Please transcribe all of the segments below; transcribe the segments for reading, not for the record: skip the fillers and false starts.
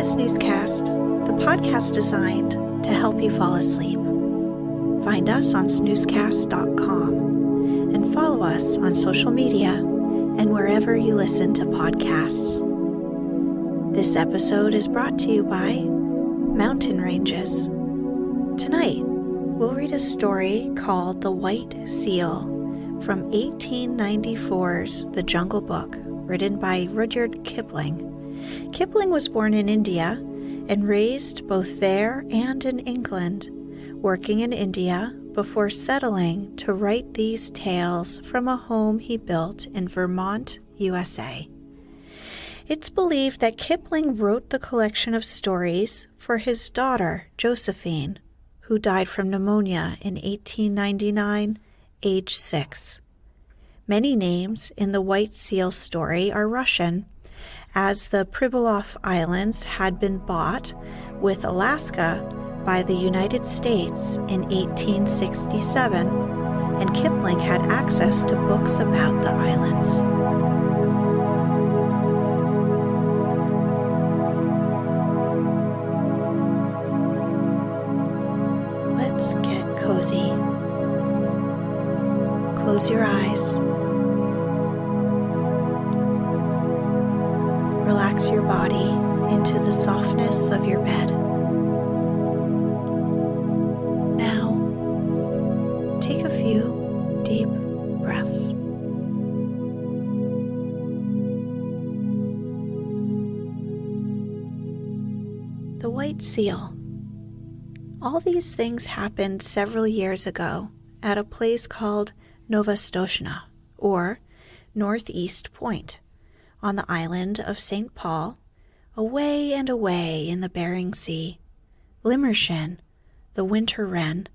Snoozecast, the podcast designed to help you fall asleep. Find us on snoozecast.com and follow us on social media and wherever you listen to podcasts. This episode is brought to you by Mountain Ranges. Tonight, we'll read a story called The White Seal from 1894's The Jungle Book, written by Rudyard Kipling. Kipling was born in India and raised both there and in England, working in India before settling to write these tales from a home he built in Vermont, USA. It's believed that Kipling wrote the collection of stories for his daughter, Josephine, who died from pneumonia in 1899, age 6. Many names in the White Seal story are Russian, as the Pribilof Islands had been bought with Alaska by the United States in 1867, and Kipling had access to books about the islands. Let's get cozy. Close your eyes. Relax your body into the softness of your bed. Now, take a few deep breaths. The White Seal. All these things happened several years ago at a place called Novastoshnah, or Northeast Point, on the island of St. Paul, away and away in the Bering Sea. Limmershin, the winter wren,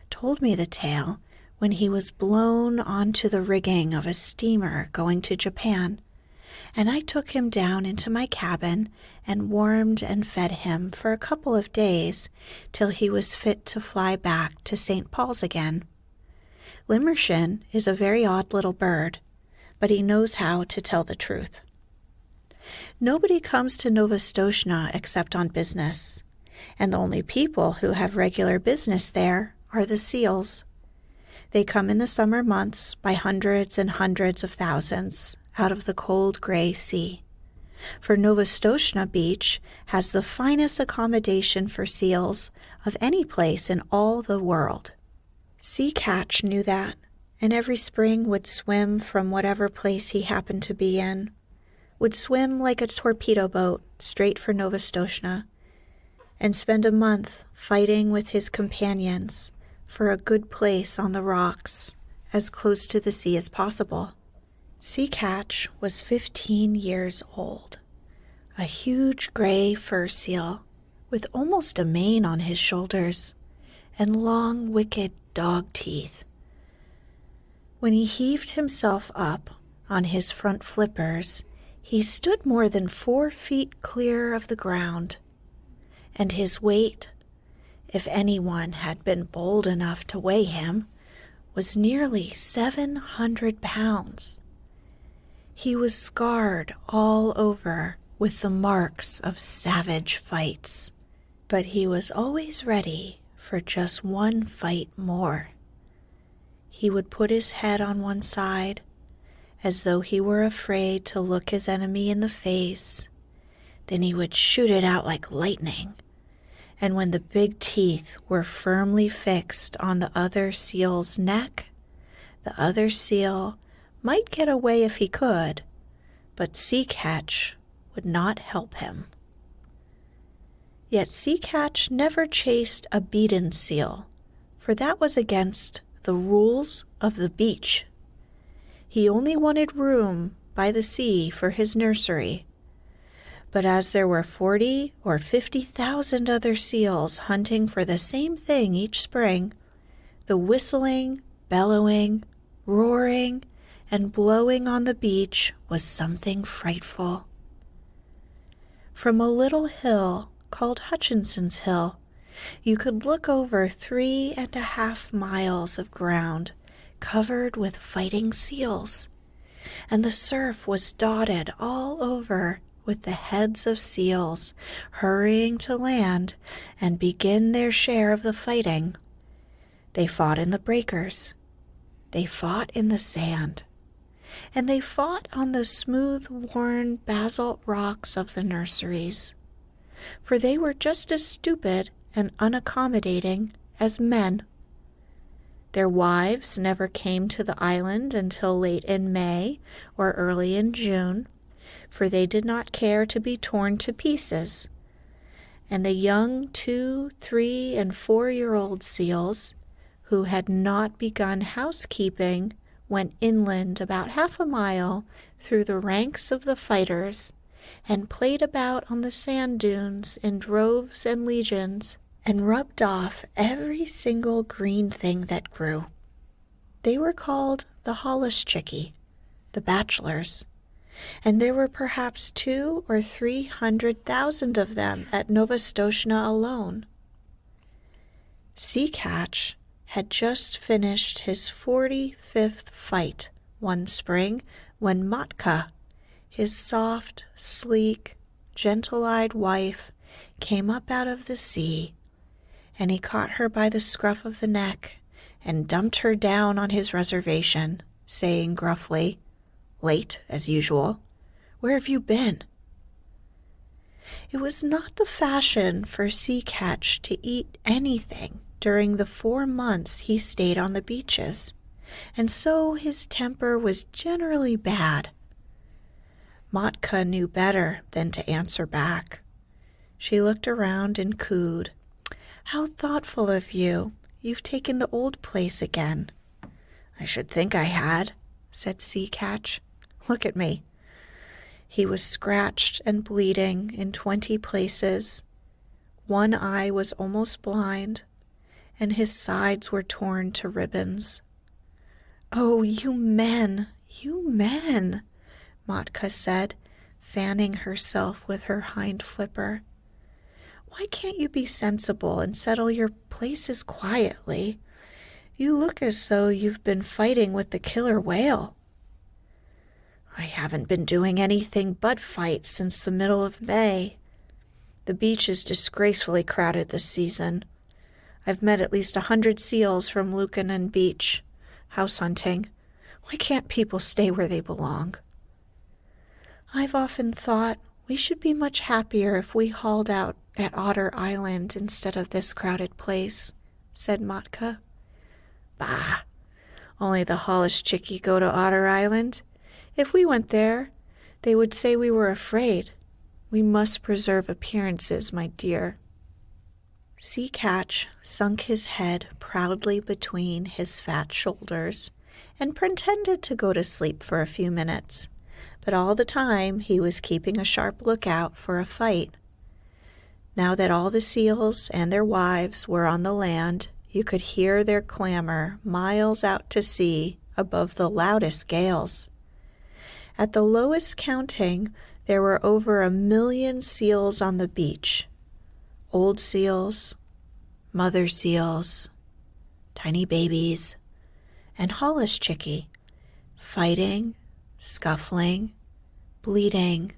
told me the tale when he was blown onto the rigging of a steamer going to Japan, and I took him down into my cabin and warmed and fed him for a couple of days till he was fit to fly back to St. Paul's again. Limmershin is a very odd little bird, but he knows how to tell the truth. Nobody comes to Novastoshnah except on business, and the only people who have regular business there are the seals. They come in the summer months by hundreds and hundreds of thousands out of the cold gray sea. For Novastoshnah Beach has the finest accommodation for seals of any place in all the world. Sea Catch knew that, and every spring would swim from whatever place he happened to be in, would swim like a torpedo boat straight for Novastoshnah, and spend a month fighting with his companions for a good place on the rocks as close to the sea as possible. Sea Catch was 15 years old, a huge gray fur seal with almost a mane on his shoulders and long, wicked dog teeth. When he heaved himself up on his front flippers, he stood more than 4 feet clear of the ground, and his weight, if anyone had been bold enough to weigh him, was nearly 700 pounds. He was scarred all over with the marks of savage fights, but he was always ready for just one fight more. He would put his head on one side, as though he were afraid to look his enemy in the face. Then he would shoot it out like lightning, and when the big teeth were firmly fixed on the other seal's neck, the other seal might get away if he could, but Sea Catch would not help him. Yet Sea Catch never chased a beaten seal, for that was against the rules of the beach. He only wanted room by the sea for his nursery. But as there were 40 or 50,000 other seals hunting for the same thing each spring, the whistling, bellowing, roaring, and blowing on the beach was something frightful. From a little hill called Hutchinson's Hill, you could look over 3.5 miles of ground covered with fighting seals, and the surf was dotted all over with the heads of seals hurrying to land and begin their share of the fighting. They fought in the breakers, they fought in the sand, and they fought on the smooth-worn basalt rocks of the nurseries, for they were just as stupid and unaccommodating as men. Their wives never came to the island until late in May or early in June, for they did not care to be torn to pieces, and the young 2-, 3-, and 4-year-old seals, who had not begun housekeeping, went inland about 1/2 mile through the ranks of the fighters and played about on the sand dunes in droves and legions and rubbed off every single green thing that grew. They were called the holluschickie, the bachelors, and there were perhaps 200,000 or 300,000 of them at Novastoshnah alone. Sea Catch had just finished his 45th fight one spring when Matka, his soft, sleek, gentle-eyed wife, came up out of the sea, and he caught her by the scruff of the neck and dumped her down on his reservation, saying gruffly, "Late, as usual. Where have you been?" It was not the fashion for Sea Catch to eat anything during the 4 months he stayed on the beaches, and so his temper was generally bad. Matka knew better than to answer back. She looked around and cooed, "How thoughtful of you. You've taken the old place again." "I should think I had," said Sea Catch. "Look at me." He was scratched and bleeding in 20 places. One eye was almost blind, and his sides were torn to ribbons. "Oh, you men, Matka said, fanning herself with her hind flipper. "Why can't you be sensible and settle your places quietly? You look as though you've been fighting with the killer whale." "I haven't been doing anything but fight since the middle of May. The beach is disgracefully crowded this season. I've met at least 100 seals from Lukannon Beach, house hunting. Why can't people stay where they belong?" "I've often thought we should be much happier if we hauled out at Otter Island instead of this crowded place," said Matka. "Bah! Only the holluschickie go to Otter Island. If we went there, they would say we were afraid. We must preserve appearances, my dear." Sea Catch sunk his head proudly between his fat shoulders and pretended to go to sleep for a few minutes, but all the time he was keeping a sharp lookout for a fight. Now that all the seals and their wives were on the land, you could hear their clamor miles out to sea above the loudest gales. At the lowest counting, there were over 1 million seals on the beach. Old seals, mother seals, tiny babies, and holluschickie, fighting, scuffling, bleeding,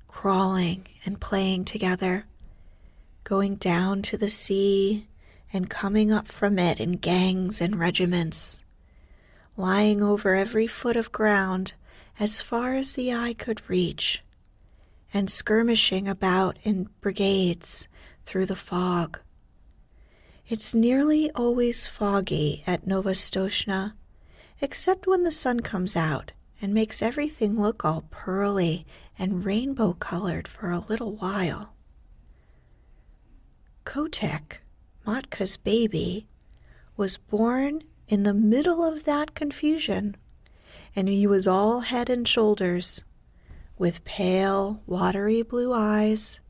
crawling and playing together, going down to the sea and coming up from it in gangs and regiments, lying over every foot of ground as far as the eye could reach, and skirmishing about in brigades through the fog. It's nearly always foggy at Novastoshnah, except when the sun comes out and makes everything look all pearly and rainbow-colored for a little while. Kotek, Matka's baby, was born in the middle of that confusion, and he was all head and shoulders, with pale, watery blue eyes,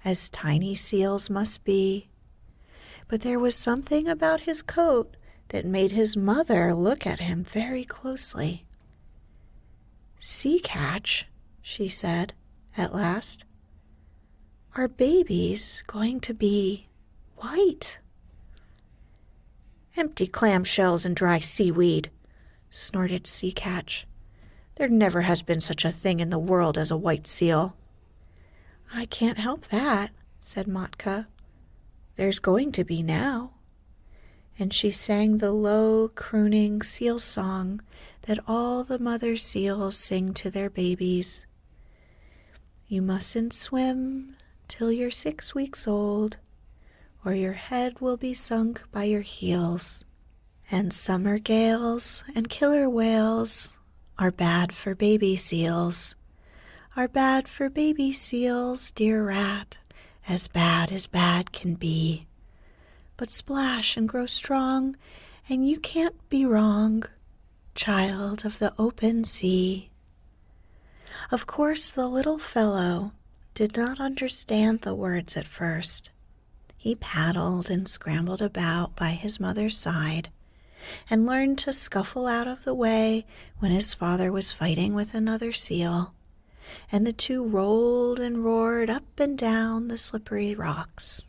as tiny seals must be. But there was something about his coat that made his mother look at him very closely. "Sea Catch," she said at last, "our baby's going to be white." "Empty clamshells and dry seaweed," snorted Sea Catch. "There never has been such a thing in the world as a white seal." "I can't help that," said Matka. "There's going to be now." And she sang the low, crooning seal song that all the mother seals sing to their babies. "You mustn't swim till you're 6 weeks old, or your head will be sunk by your heels. And summer gales and killer whales are bad for baby seals, are bad for baby seals, dear rat, as bad can be. But splash and grow strong, and you can't be wrong, child of the open sea." Of course, the little fellow did not understand the words at first. He paddled and scrambled about by his mother's side, and learned to scuffle out of the way when his father was fighting with another seal, and the two rolled and roared up and down the slippery rocks.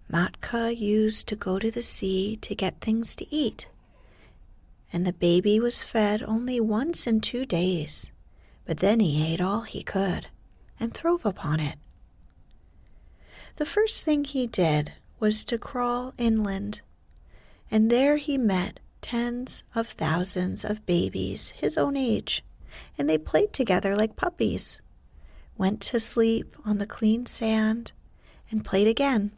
Matka used to go to the sea to get things to eat, and the baby was fed only once in 2 days, but then he ate all he could and throve upon it. The first thing he did was to crawl inland, and there he met tens of thousands of babies his own age, and they played together like puppies, went to sleep on the clean sand, and played again.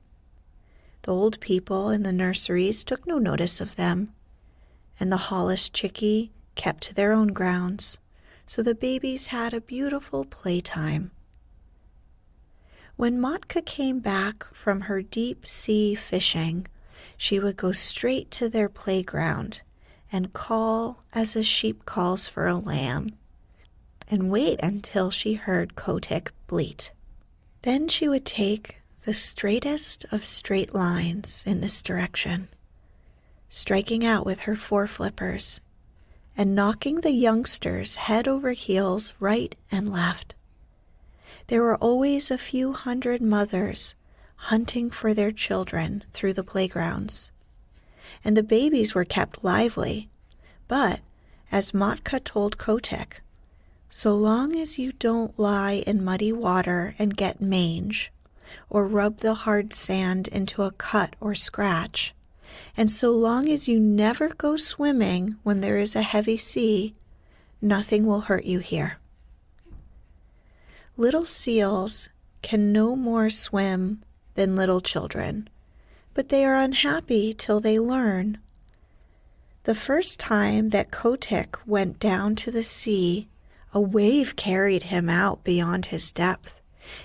The old people in the nurseries took no notice of them, and the holluschickie kept to their own grounds, so the babies had a beautiful playtime. When Matka came back from her deep-sea fishing, she would go straight to their playground and call as a sheep calls for a lamb, and wait until she heard Kotick bleat. Then she would take the straightest of straight lines in this direction, striking out with her foreflippers and knocking the youngsters head over heels right and left. There were always a few hundred mothers hunting for their children through the playgrounds, and the babies were kept lively. But, as Matka told Kotick, so long as you don't lie in muddy water and get mange, or rub the hard sand into a cut or scratch, and so long as you never go swimming when there is a heavy sea, nothing will hurt you here. Little seals can no more swim than little children, but they are unhappy till they learn. The first time that Kotick went down to the sea, a wave carried him out beyond his depth,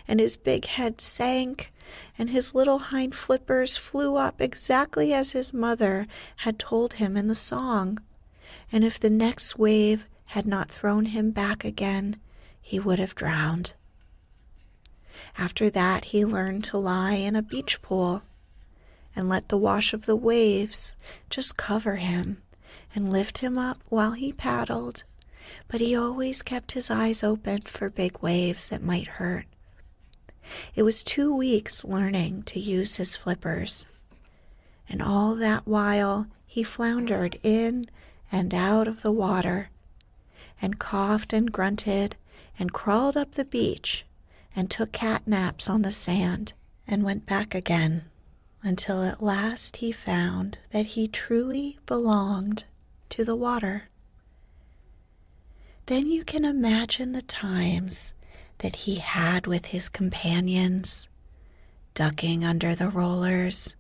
and his big head sank, and his little hind flippers flew up exactly as his mother had told him in the song. And if the next wave had not thrown him back again, he would have drowned. After that, he learned to lie in a beach pool and let the wash of the waves just cover him and lift him up while he paddled, but he always kept his eyes open for big waves that might hurt. It was 2 weeks learning to use his flippers, and all that while he floundered in and out of the water, and coughed and grunted, and crawled up the beach, and took cat naps on the sand, and went back again, until at last he found that he truly belonged to the water. Then you can imagine the times that he had with his companions, ducking under the rollers,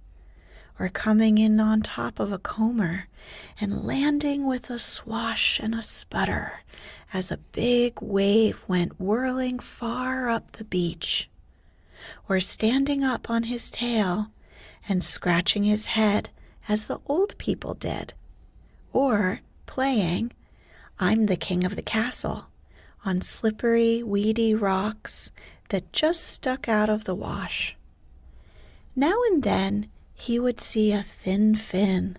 or coming in on top of a comber and landing with a swash and a sputter as a big wave went whirling far up the beach, or standing up on his tail and scratching his head as the old people did, or playing "I'm the king of the castle" on slippery, weedy rocks that just stuck out of the wash. Now and then he would see a thin fin,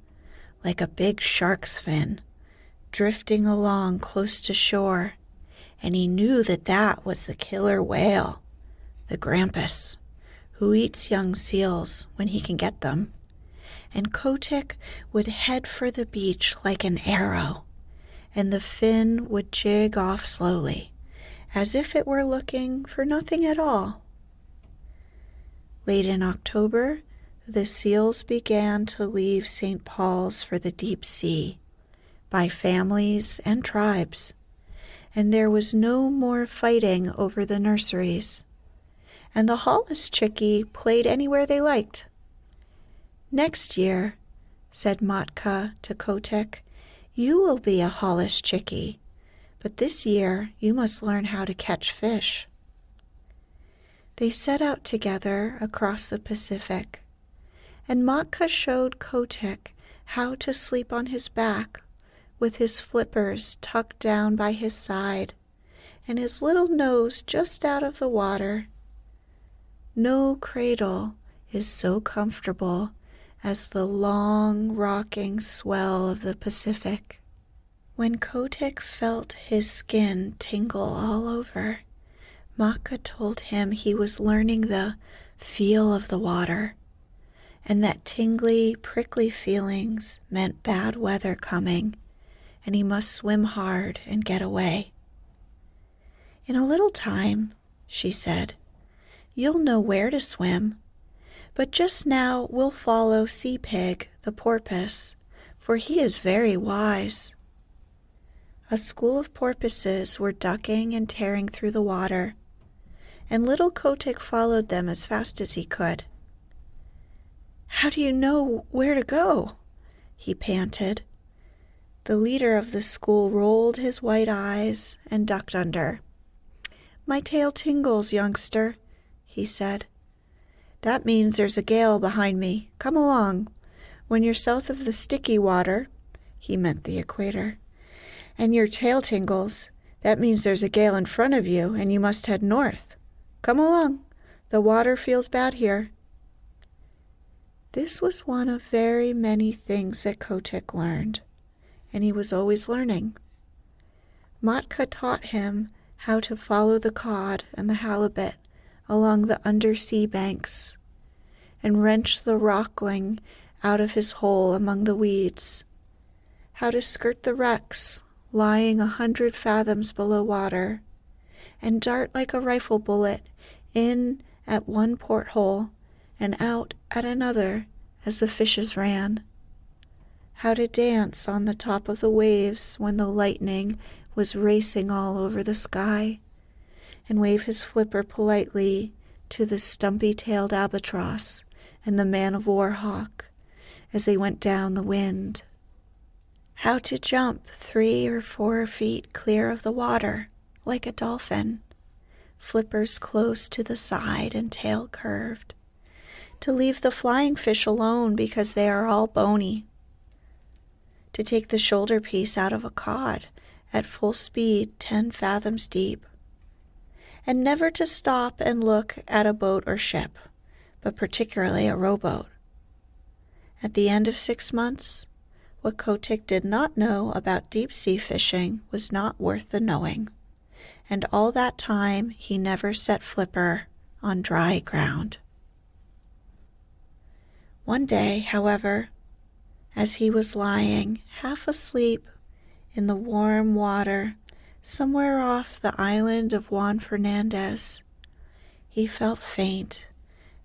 like a big shark's fin, drifting along close to shore, and he knew that that was the killer whale, the grampus, who eats young seals when he can get them. And Kotick would head for the beach like an arrow, and the fin would jig off slowly, as if it were looking for nothing at all. Late in October, the seals began to leave St. Paul's for the deep sea, by families and tribes, and there was no more fighting over the nurseries, and the Hollis chickie played anywhere they liked. "Next year," said Matka to Kotick, "you will be a Hollis chickie, but this year you must learn how to catch fish." They set out together across the Pacific, and Matka showed Kotick how to sleep on his back with his flippers tucked down by his side and his little nose just out of the water. No cradle is so comfortable as the long, rocking swell of the Pacific. When Kotick felt his skin tingle all over, Matka told him he was learning the feel of the water, and that tingly, prickly feelings meant bad weather coming, and he must swim hard and get away. "In a little time," she said, "you'll know where to swim, but just now we'll follow Sea Pig, the porpoise, for he is very wise." A school of porpoises were ducking and tearing through the water, and little Kotick followed them as fast as he could. "How do you know where to go?" he panted. The leader of the school rolled his white eyes and ducked under. "My tail tingles, youngster," he said. "That means there's a gale behind me. Come along. When you're south of the sticky water," he meant the equator, "and your tail tingles, that means there's a gale in front of you and you must head north. Come along. The water feels bad here." This was one of very many things that Kotick learned, and he was always learning. Matka taught him how to follow the cod and the halibut along the undersea banks, and wrench the rockling out of his hole among the weeds, how to skirt the wrecks lying 100 fathoms below water, and dart like a rifle bullet in at one porthole and out at another as the fishes ran, how to dance on the top of the waves when the lightning was racing all over the sky, and wave his flipper politely to the stumpy-tailed albatross and the man-of-war hawk as they went down the wind, how to jump 3 or 4 feet clear of the water like a dolphin, flippers close to the side and tail curved, to leave the flying fish alone because they are all bony, to take the shoulder piece out of a cod at full speed 10 fathoms deep, and never to stop and look at a boat or ship, but particularly a rowboat. At the end of 6 months, what Kotick did not know about deep-sea fishing was not worth the knowing, and all that time he never set flipper on dry ground. One day, however, as he was lying half asleep in the warm water somewhere off the island of Juan Fernandez, he felt faint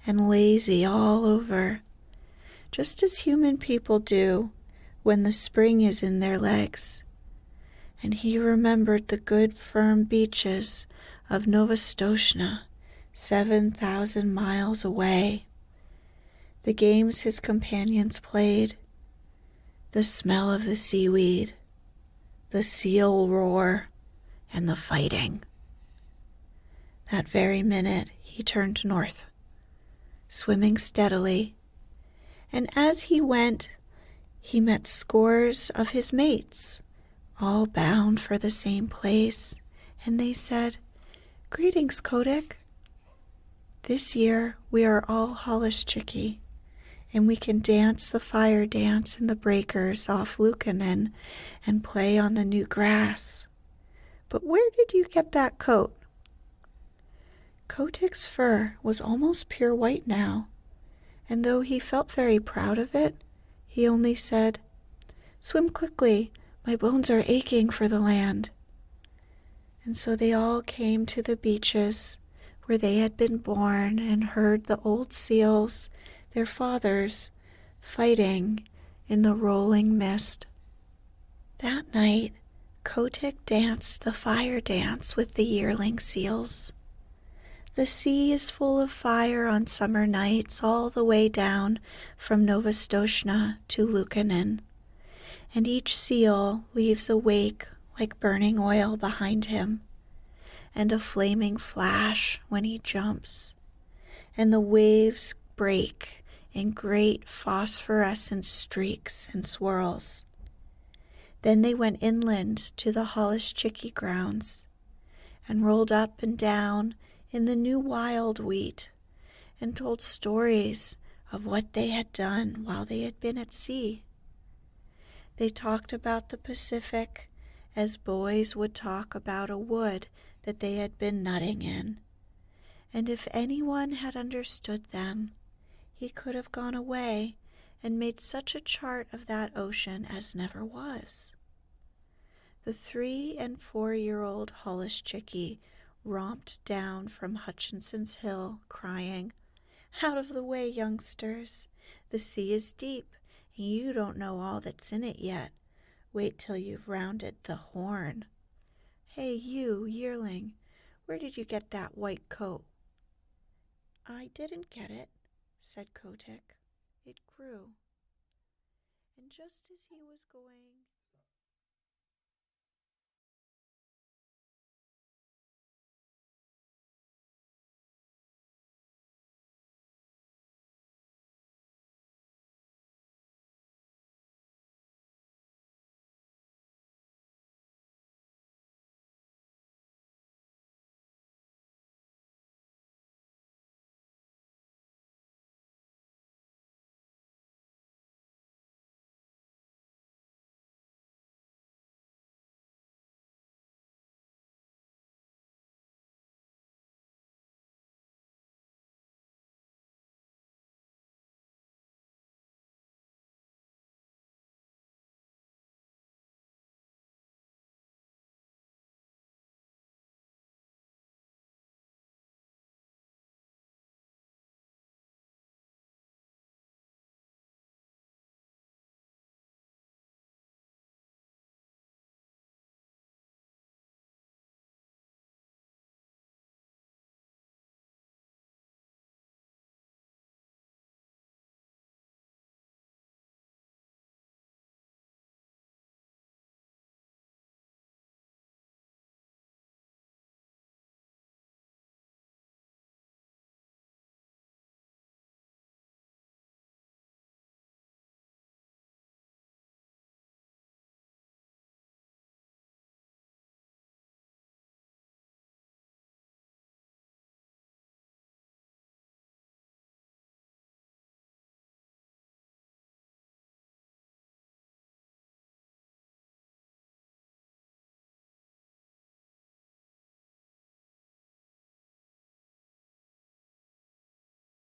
and lazy all over, just as human people do when the spring is in their legs, and he remembered the good firm beaches of Nova Scotia, 7,000 miles away, the games his companions played, the smell of the seaweed, the seal roar, and the fighting. That very minute he turned north, swimming steadily, and as he went, he met scores of his mates, all bound for the same place and they said, "Greetings, Kotick. This year we are all Hollischickie, and we can dance the fire dance in the breakers off Lukanen and play on the new grass. But where did you get that coat?" Kotick's fur was almost pure white now, and though he felt very proud of it, he only said, "Swim quickly, my bones are aching for the land." And so they all came to the beaches where they had been born and heard the old seals, their fathers, fighting in the rolling mist. That night, Kotick danced the fire dance with the yearling seals. The sea is full of fire on summer nights all the way down from Novostoshna to Lukanen, and each seal leaves a wake like burning oil behind him, and a flaming flash when he jumps, and the waves break in great phosphorescent streaks and swirls. Then they went inland to the Hollischickie grounds, and rolled up and down in the new wild wheat, and told stories of what they had done while they had been at sea. They talked about the Pacific as boys would talk about a wood that they had been nutting in, and if anyone had understood them, he could have gone away and made such a chart of that ocean as never was. The 3- and 4-year-old Hollischickie romped down from Hutchinson's Hill, crying, "Out of the way, youngsters! The sea is deep, and you don't know all that's in it yet. Wait till you've rounded the Horn. Hey, you, yearling, where did you get that white coat?" "I didn't get it," said Kotick. "It grew." And just as he was going